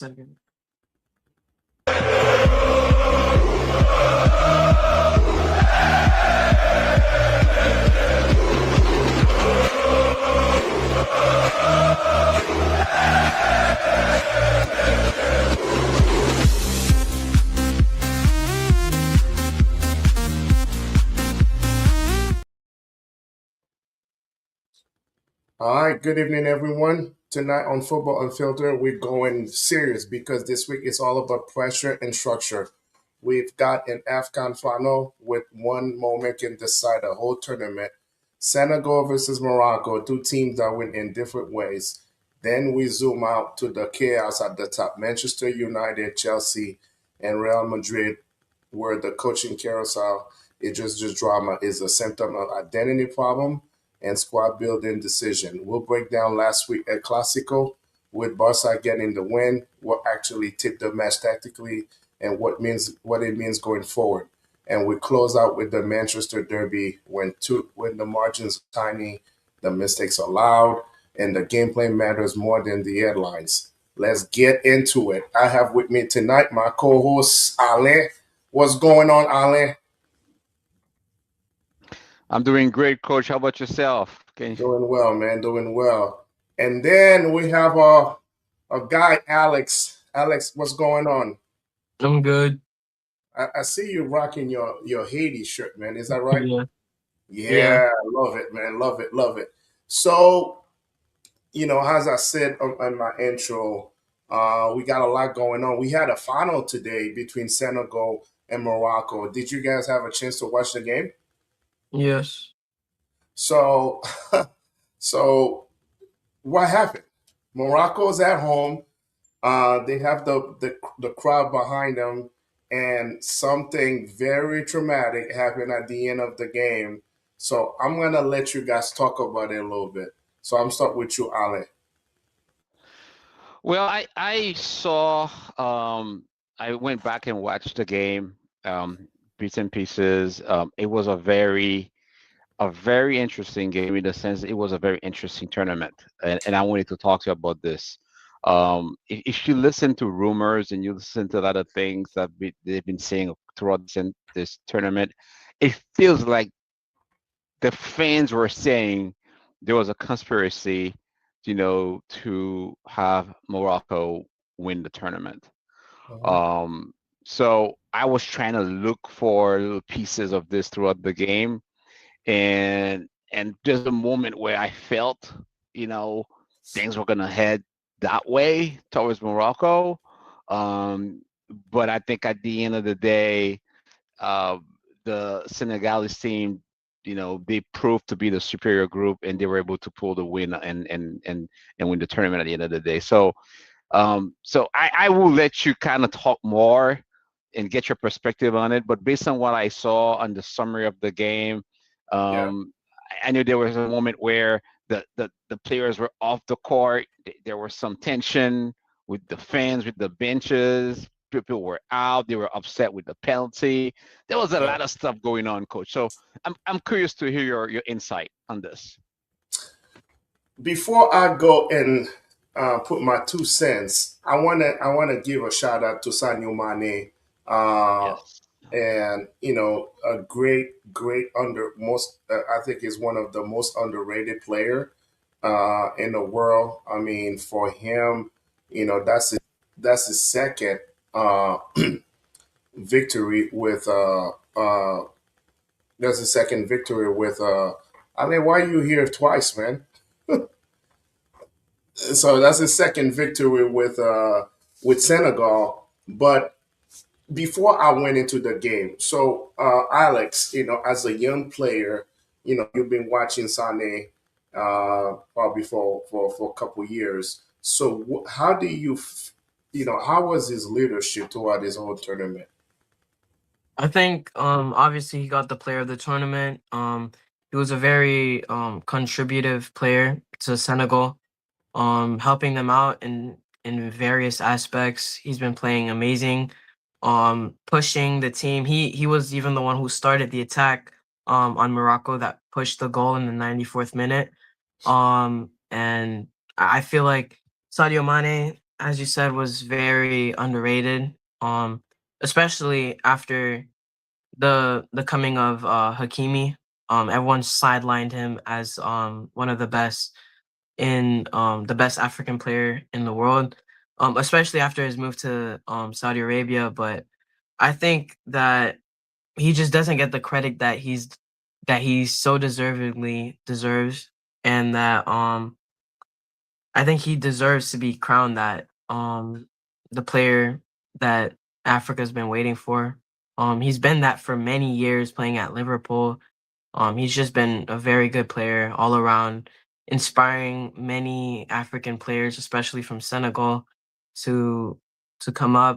Second. All right, good evening, everyone. Tonight on Football Unfiltered, we're going serious because this week is all about pressure and structure. We've got an AFCON final with one moment can decide a whole tournament. Senegal versus Morocco, two teams that win in different ways. Then we zoom out to the chaos at the top. Manchester United, Chelsea, and Real Madrid, where the coaching carousel is just drama, is a symptom of identity problem and squad building decision. We'll break down last week at Clásico with Barca getting the win, what actually tipped the match tactically, and what it means going forward. And we close out with the Manchester Derby when the margins are tiny, the mistakes are loud, and the gameplay matters more than the headlines. Let's get into it. I have with me tonight my co-host Alain. What's going on, Alain? I'm doing great, Coach. How about yourself? Doing well, man. Doing well. And then we have a guy, Alex. Alex, what's going on? I'm good. I see you rocking your Haiti shirt, man. Is that right? Yeah. Yeah, love it, man. Love it, love it. So, as I said on my intro, we got a lot going on. We had a final today between Senegal and Morocco. Did you guys have a chance to watch the game? Yes. So, so what happened? Morocco's at home. They have the crowd behind them, and something very traumatic happened at the end of the game. So I'm gonna let you guys talk about it a little bit. So I'm start with you, Ale. Well, I saw I went back and watched the game, bits and pieces. It was a very interesting game in the sense it was a very interesting tournament, and I wanted to talk to you about this. If you listen to rumors and you listen to a lot of things that they've been saying throughout this tournament, it feels like the fans were saying there was a conspiracy, to have Morocco win the tournament. Mhm. Um, so I was trying to look for little pieces of this throughout the game, and there's a moment where I felt, you know, things were gonna head that way towards Morocco. Um, but I think at the end of the day, uh, the Senegalese team, they proved to be the superior group, and they were able to pull the win and win the tournament at the end of the day. So I will let you kind of talk more and get your perspective on it. But based on what I saw on the summary of the game, Yeah. um, I knew there was a moment where the players were off the court. There was some tension with the fans, with the benches. People were out. They were upset with the penalty. There was a Yeah. lot of stuff going on, Coach. So I'm curious to hear your insight on this. Before I go and put my 2 cents, I wanna give a shout out to Sadio Mane, uh, Yes. and a great under most. I think is one of the most underrated player in the world. I mean, for him, that's his second uh, victory with that's his second victory with. I mean, why are you here twice, man? So that's his second victory with Senegal. But before I went into the game, so Alex, as a young player, you've been watching Sane probably for a couple years. So how do how was his leadership throughout this whole tournament? I think obviously he got the player of the tournament. He was a very contributive player to Senegal, helping them out in various aspects. He's been playing amazing, pushing the team. He was even the one who started the attack on Morocco that pushed the goal in the 94th minute. And I feel like Sadio Mane as you said, was very underrated. Especially after the coming of Hakimi. Everyone sidelined him as one of the best African player in the world. Especially after his move to Saudi Arabia. But I think that he just doesn't get the credit that he so deservedly deserves, and that I think he deserves to be crowned that the player that Africa's been waiting for. He's been that for many years playing at Liverpool. He's just been a very good player all around, inspiring many African players, especially from Senegal, to to come up